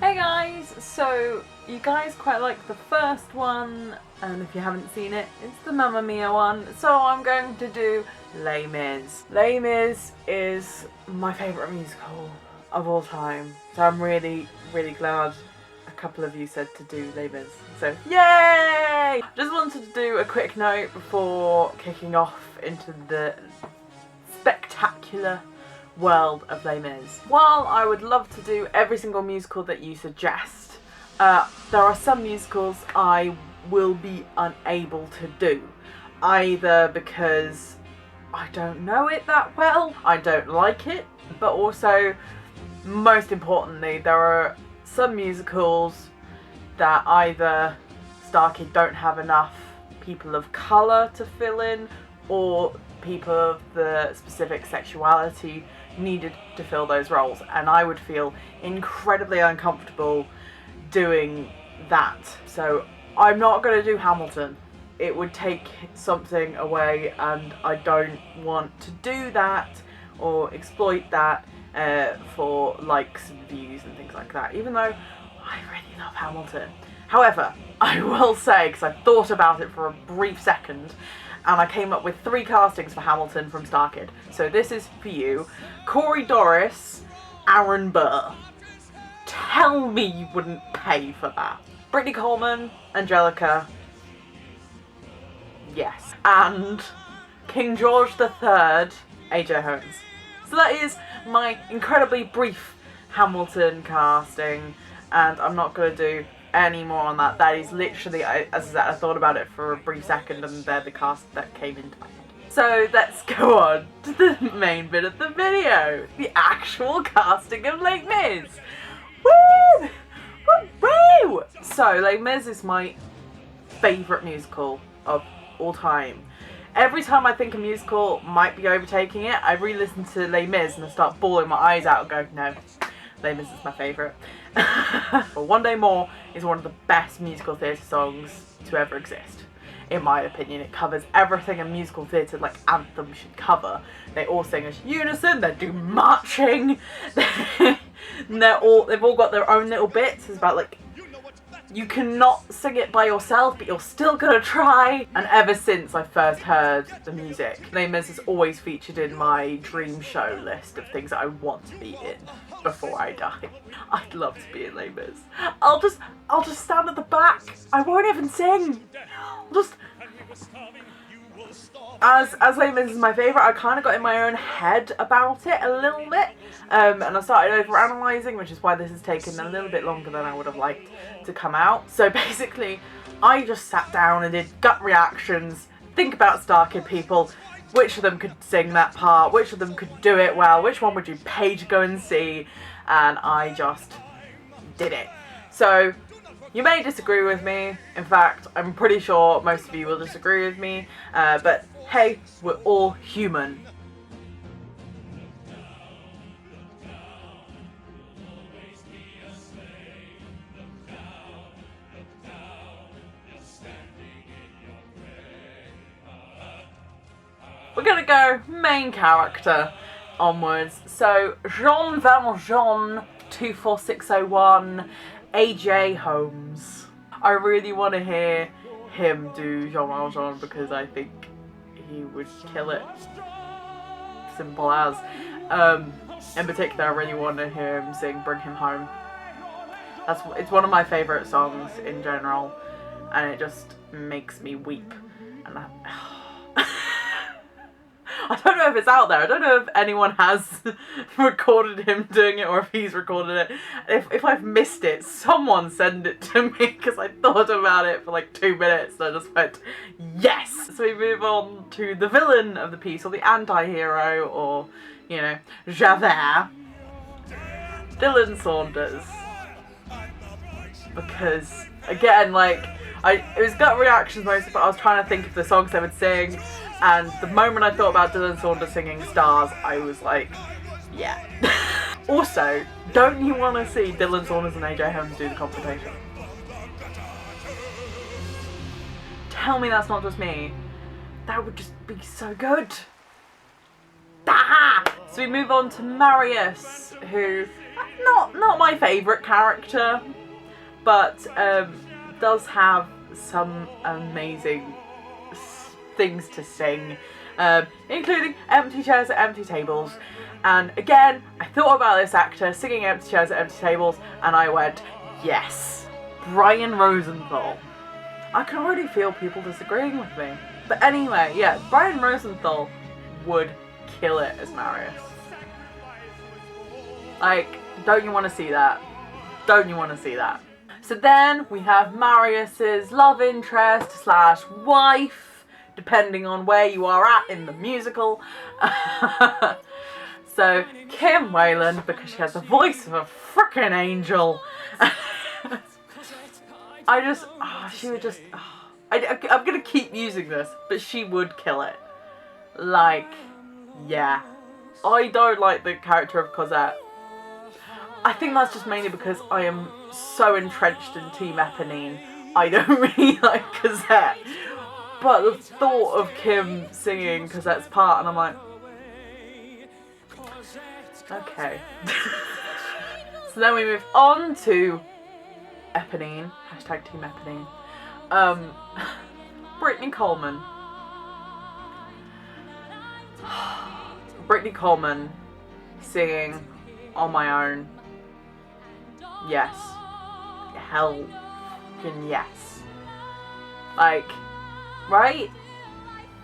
Hey guys! So, you guys quite like the first one, and if you haven't seen it, it's the Mamma Mia one, so I'm going to do Les Mis. Les Mis is my favourite musical of all time, so I'm really glad a couple of you said to do Les Mis, so yay! Just wanted to do a quick note before kicking off into the spectacular world of Les Mis. While I would love to do every single musical that you suggest, there are some musicals I will be unable to do. Either because I don't know it that well, I don't like it, but also, most importantly, there are some musicals that either Starkid don't have enough people of colour to fill in, or people of the specific sexuality needed to fill those roles, and I would feel incredibly uncomfortable doing that. So I'm not going to do Hamilton. It would take something away, and I don't want to do that or exploit that for likes and views and things like that, even though I really love Hamilton. However, I will say, because I thought about it for a brief second, and I came up with 3 castings for Hamilton from Starkid. So this is for you. Corey Doris, Aaron Burr. Tell me you wouldn't pay for that. Brittany Coleman, Angelica. Yes. And King George III, AJ Holmes. So that is my incredibly brief Hamilton casting, and I'm not going to do any more on that. That is literally, as I said, I thought about it for a brief second and they're the cast that came into my head. So let's go on to the main bit of the video. The actual casting of Les Mis. Woo! Woo! So Les Mis is my favourite musical of all time. Every time I think a musical might be overtaking it, I re-listen to Les Mis and I start bawling my eyes out and go, no, Les Mis is my favourite. But One Day More is one of the best musical theatre songs to ever exist. In my opinion, it covers everything a musical theatre like anthem should cover. They all sing as unison, they do marching, they've all got their own little bits. It's about like, you cannot sing it by yourself, but you're still gonna try. And ever since I first heard the music, Les Mis has always featured in my dream show list of things that I want to be in before I die. I'd love to be in Les Mis. I'll just stand at the back. I won't even sing. As Les Mis is my favourite, I kind of got in my own head about it a little bit, and I started over-analysing, which is why this has taken a little bit longer than I would have liked to come out. So basically, I just sat down and did gut reactions, think about Starkid people, which of them could sing that part, which of them could do it well, which one would you pay to go and see, and I just did it. So, you may disagree with me. In fact, I'm pretty sure most of you will disagree with me, but hey, we're all human. We're gonna go main character onwards. So, Jean Valjean 24601, AJ Holmes. I really want to hear him do Jean Valjean because I think he would kill it. Simple as. In particular, I really want to hear him sing Bring Him Home. It's one of my favourite songs in general, and it just makes me weep. And I don't know if it's out there. I don't know if anyone has recorded him doing it or if he's recorded it. If I've missed it, someone send it to me, because I thought about it for like 2 minutes and I just went, yes! So we move on to the villain of the piece, or the anti-hero, or, you know, Javert. Dylan Saunders. Because, again, like, it was gut reactions mostly, but I was trying to think of the songs they would sing. And the moment I thought about Dylan Saunders singing Stars, I was like, yeah. Also, don't you want to see Dylan Saunders and AJ Holmes do the confrontation? Tell me that's not just me. That would just be so good. Ah! So we move on to Marius, who Not my favourite character, but does have some amazing things to sing, including Empty Chairs at Empty Tables. And again, I thought about this actor singing Empty Chairs at Empty Tables, and I went, yes, Brian Rosenthal. I can already feel people disagreeing with me. But anyway, yeah, Brian Rosenthal would kill it as Marius. Like, don't you want to see that? Don't you want to see that? So then we have Marius's love interest slash wife, depending on where you are at in the musical. So Kim Wayland, because she has the voice of a frickin' angel. She would just, I'm gonna keep using this, but she would kill it. Like, yeah. I don't like the character of Cosette. I think that's just mainly because I am so entrenched in Team Eponine. I don't really like Cosette. But the thought of Kim singing Cosette's part, and I'm like, okay. So then we move on to Eponine. Hashtag Team Eponine. Brittany Coleman. Brittany Coleman singing On My Own. Yes. Hell fucking yes. Like, right?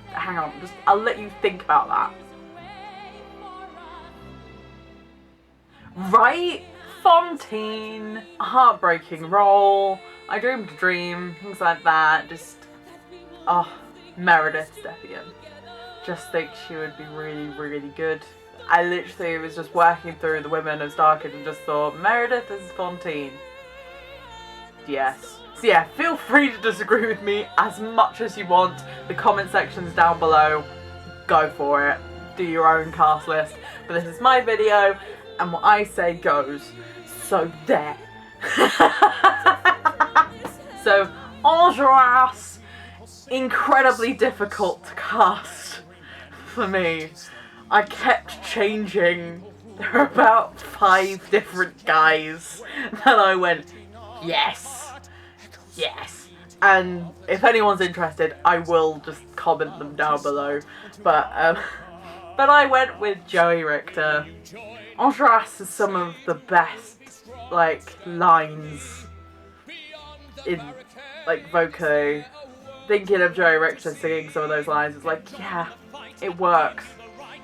Hang on, I'll let you think about that. Right? Fontaine, heartbreaking role, I dreamed a dream, things like that. Just, Meredith Stepien. Just think she would be really, really good. I literally was just working through the women of Starkid and just thought, Meredith is Fontaine. Yes. So yeah, feel free to disagree with me as much as you want. The comment section's down below. Go for it. Do your own cast list. But this is my video, and what I say goes. So there. So, Enjolras, incredibly difficult to cast for me. I kept changing. There are about 5 different guys that I went, yes, yes. And if anyone's interested, I will just comment them down below. But I went with Joey Richter. Enjolras has some of the best, like, lines in, like, vocally. Thinking of Joey Richter singing some of those lines, it's like, yeah, it works.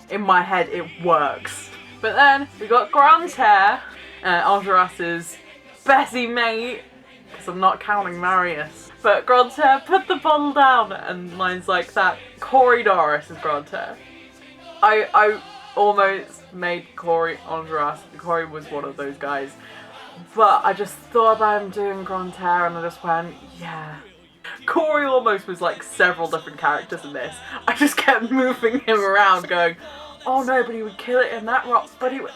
In my head, it works. But then we got Grantaire, Enjolras' Bessie mate, because I'm not counting Marius. But Grantaire, put the bottle down, and lines like that. Corey Doris is Grantaire. I almost made Corey Enjolras. Corey was one of those guys. But I just thought about him doing Grantaire, and I just went, yeah. Corey almost was like several different characters in this. I just kept moving him around going, oh no, but he would kill it in that rock, but he would...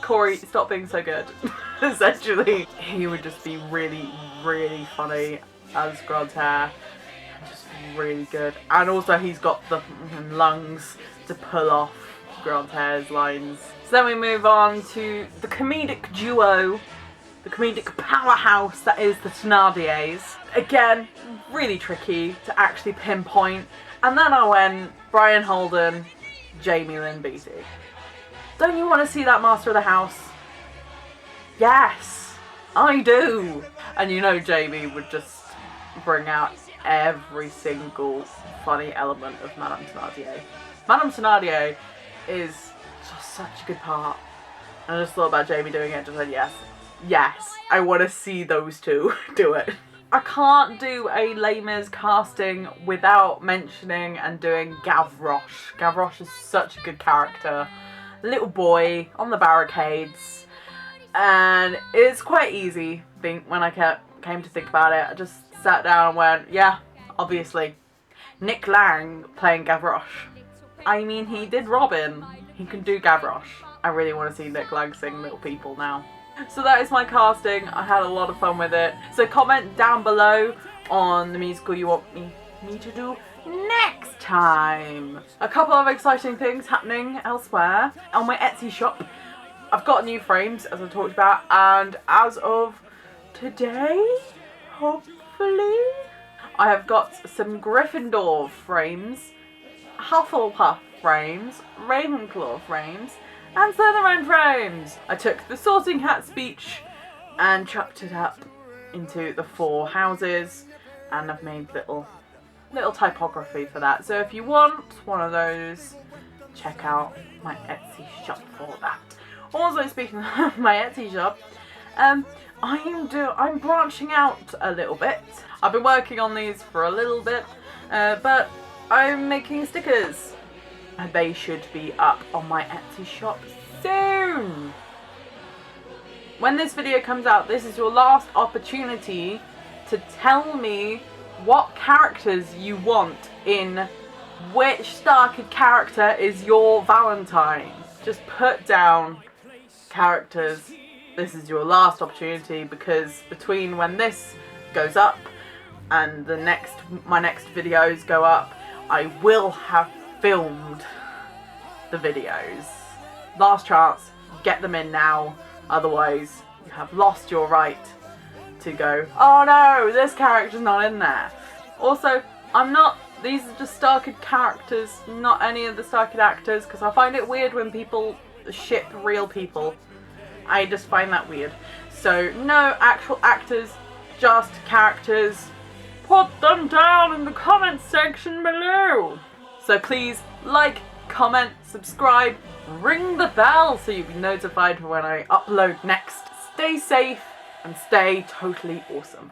Corey, stop being so good. Essentially, he would just be really, really funny as Grantaire. Just really good. And also he's got the lungs to pull off Grantaire's lines. So then we move on to the comedic duo, the comedic powerhouse that is the Thénardiers. Again, really tricky to actually pinpoint. And then I went Brian Holden, Jamie Lynn Beatty. Don't you want to see that Master of the House? Yes, I do. And you know Jamie would just bring out every single funny element of Madame Thénardier. Madame Thénardier is just such a good part. And I just thought about Jamie doing it, just said yes. Yes, I want to see those two do it. I can't do a Les Mis casting without mentioning and doing Gavroche. Gavroche is such a good character. Little boy on the barricades. And it's quite easy, I think, when I came to think about it. I just sat down and went, yeah, obviously. Nick Lang playing Gavroche. I mean, he did Robin. He can do Gavroche. I really want to see Nick Lang sing Little People now. So that is my casting. I had a lot of fun with it. So comment down below on the musical you want me to do next time. A couple of exciting things happening elsewhere. On my Etsy shop, I've got new frames, as I talked about, and as of today, hopefully, I have got some Gryffindor frames, Hufflepuff frames, Ravenclaw frames, and Slytherin frames. I took the Sorting Hat speech and chucked it up into the 4 houses, and I've made little typography for that. So if you want one of those, check out my Etsy shop for that. Also, speaking of my Etsy shop, I'm branching out a little bit. I've been working on these for a little bit, but I'm making stickers, and they should be up on my Etsy shop soon. When this video comes out, this is your last opportunity to tell me what characters you want in which Starkid character is your Valentine. Just put down characters. This is your last opportunity, because between when this goes up and my next videos go up, I will have filmed the videos. Last chance, get them in now, otherwise you have lost your right to go, oh no, this character's not in there. Also, these are just Starkid characters, not any of the Starkid actors, because I find it weird when people ship real people. I just find that weird. So, no actual actors, just characters. Put them down in the comments section below. So please, like, comment, subscribe, ring the bell so you'll be notified when I upload next. Stay safe and stay totally awesome.